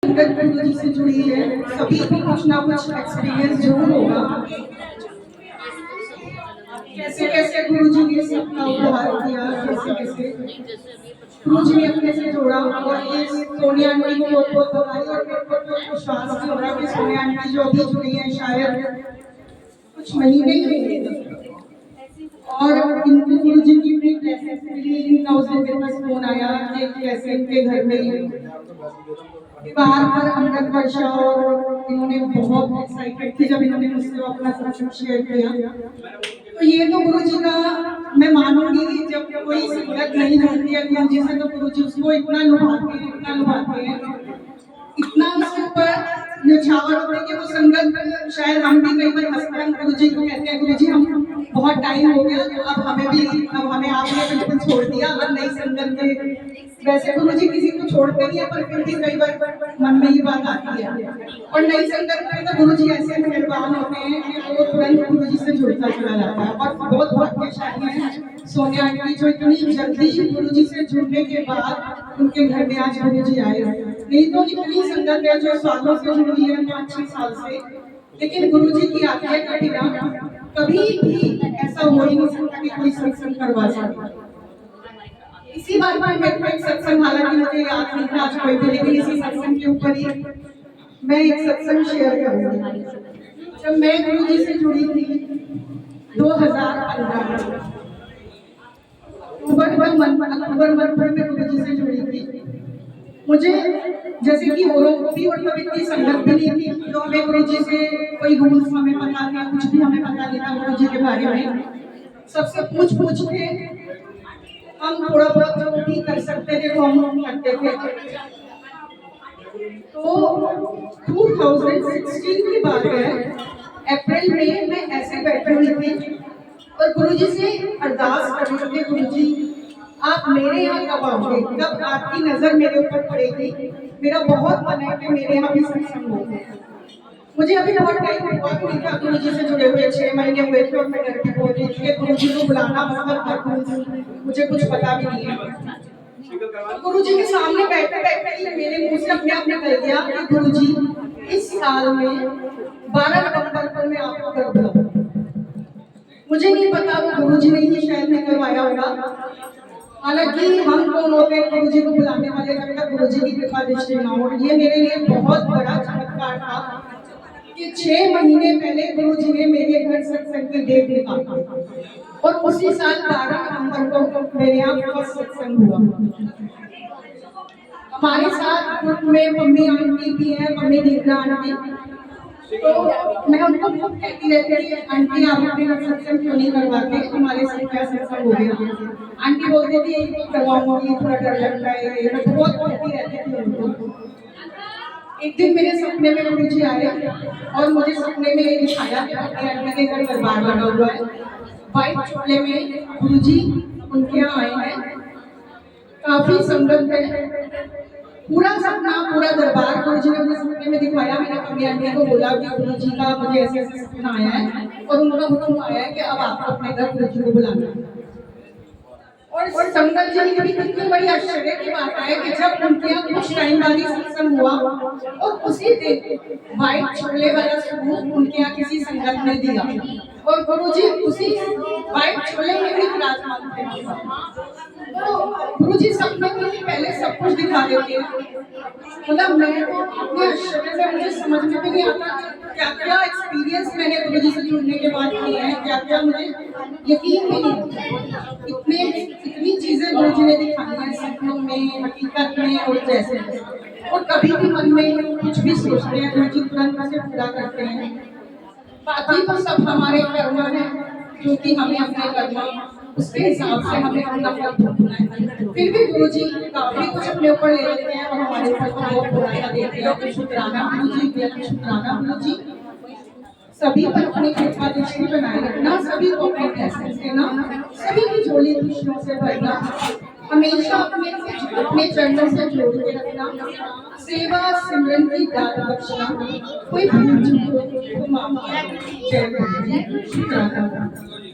संगत गुरु जी से जुड़ी है, सभी को कुछ ना कुछ एक्सपीरियंस जरूर होगा। कैसे कैसे गुरु जी ने सबका उद्धार किया, कैसे कैसे गुरु जी ने अपने से जोड़ा। और ये सोनिया आंटी को बहुत बहुत बधाई। और मेरे को तो विश्वास नहीं हो रहा कि सोनिया आंटी जो अभी जुड़ी है शायद कुछ महीने ही हुए। और इनके गुरु जी की भी ब्लेसिंग्स मिली। इनका उस दिन मेरे पास फोन आया कि कैसे इनके घर में विवाह पर अमृत वर्षा, और इन्होंने बहुत एक्साइटेड थी जब इन्होंने मुझसे अपना सब कुछ शेयर किया। तो ये तो गुरु जी का मैं मानूंगी, जब कोई संगत नहीं जुड़ती है गुरु जी से तो गुरु जी उसको इतना लुभाते हैं, इतना लुभाते हैं, इतना उसके ऊपर न्यौछावर होते हैं कि वो संगत शायद हम भी कई बार हंसते हैं, गुरु जी को कहते हैं गुरु जी हम बहुत टाइम हो गया तो अब हमें आपने बिल्कुल छोड़ दिया, अब नई संगत में। वैसे गुरु जी किसी को छोड़ते नहीं है, पर फिर भी कई बार मन में ये बात आती है। और नई संगत में तो गुरु जी ऐसे मेहरबान होते हैं कि वो तुरंत गुरु जी से जुड़ता चला जाता है। और बहुत भाग्यशाली है सोनिया आंटी जो इतनी जल्दी गुरु जी से जुड़ने के बाद उनके घर में आज गुरु जी आए। नहीं तो इतनी संगत है जो सालों से जुड़ी है, 5-6 साल से, लेकिन गुरु जी की आज्ञा के बिना कभी भी ऐसा हो ही नहीं सकता कि कोई सत्संग करवा सके। इसी बात पर मेरे को एक सत्संग, हालांकि मुझे याद नहीं था आज कोई भी, लेकिन इसी सत्संग के ऊपर ही मैं एक सत्संग शेयर करूंगी। जब मैं गुरु जी से जुड़ी थी 2015 में, अक्टूबर में गुरु जी से जुड़ी थी। मुझे जैसे कि औरों को भी मतलब इतनी संगत भी नहीं थी, तो हमें गुरु जी से कोई रूल्स हमें पता था, कुछ भी हमें पता नहीं था गुरु जी के बारे में। सबसे पूछ के हम थोड़ा बहुत जो भी कर सकते थे वो हम करते थे। तो 2016 की बात है, अप्रैल में मैं ऐसे बैठी हुई थी और गुरु जी से अरदास कर रही थी, गुरु जी आप मेरे यहाँ कब आओगे, कब आपकी नजर मेरे ऊपर पड़ेगी, मेरा बहुत मन है कि मेरे यहाँ भी सत्संग हो। मुझे अभी बहुत टाइम हुआ नहीं था गुरु जी से जुड़े हुए, 6 महीने हुए थे और मैं घर पे बोल रही थी गुरु जी को बुलाना मतलब मुझे कुछ पता भी नहीं है। तो गुरु जी के सामने बैठे बैठे ही मेरे मुंह से अपने आप निकल गया कि गुरु जी इस साल में 12 नवंबर को मैं आपको घर बुलाऊंगा। मुझे नहीं पता वो गुरु जी ने ही शायद निकलवाया होगा। हालांकि हम कौन होते हैं गुरु जी को बुलाने वाले, जब तक गुरु जी की कृपा दृष्टि ना हो। ये मेरे लिए बहुत बड़ा चमत्कार था कि 6 महीने पहले गुरु जी ने मेरे घर सत्संग की डेट निकाली और उसी साल 12 नवंबर को मेरे यहाँ फर्स्ट सत्संग हुआ। हमारे साथ ग्रुप में मम्मी आंटी भी है, मम्मी दीपना आंटी। तो मैं उनको खूब कहती रहती थी आंटी आप अपने सत्संग क्यों नहीं करवाते, हमारे साथ क्या सत्संग हो गया। आंटी बोलती थी यही करवाऊंगी, थोड़ा डर लगता है, मैं बहुत कहती रहती थी उनको। एक दिन मेरे सपने में गुरु जी आए और मुझे सपने में ये दिखाया कि अपनी आंटी के घर दरबार लगा हुआ है, व्हाइट चोले में गुरु जी उनके यहाँ आए हैं, काफी संगत है, पूरा सपना पूरा दरबार गुरु जी ने मुझे सपने में दिखाया। मैंने अपनी आंटी को बोला कि गुरु जी का मुझे ऐसे ऐसे सपना आया है और उनका हुक्म आया है कि अब आपको अपने घर गुरु जी को बुलाना। और संगत जी की भी कितनी बड़ी आश्चर्य की बात है कि जब उनके यहाँ कुछ टाइम बाद ही सत्संग हुआ और उसी दिन व्हाइट छोले वाला सूप उनके यहाँ किसी संगत ने दिया और गुरु जी उसी व्हाइट छोले में भी विराजमान थे। तो गुरु जी सपने में ही पहले सब कुछ दिखा देते हैं। मतलब मैं तो इतने आश्चर्य से मुझे समझ में भी नहीं आता क्या क्या एक्सपीरियंस मैंने गुरु जी से जुड़ने के बाद किए हैं, क्या क्या मुझे यकीन भी नहीं। इतनी चीजें गुरु जी ने दिखाई हैं सपनों में, हकीकत में और जैसे। और कभी भी मन में कुछ भी सोचते हैं गुरु जी तुरंत उसे पूरा करते हैं। बाकी तो सब हमारे कर्म है, क्योंकि हमें अपने कर्म उसके हिसाब से हमें अपना फल भोगना है। फिर भी गुरु जी काफी कुछ अपने ऊपर ले लेते हैं और हमारे ऊपर तो बहुत बुराइयां देते हैं। शुक्राना गुरु जी, शुक्राना गुरु जी। सभी पर अपनी कृपा दृष्टि बनाए रखना, सभी को अपने ब्लेसिंग्स देना, सभी की झोली खुशियों से भरना, हमेशा अपने चरणों से जोड़ के रखना, सेवा सिमरन की दान बख्शना, कोई भूल चूक हो तो माफ करना। जय गुरु जी, शुक्राना।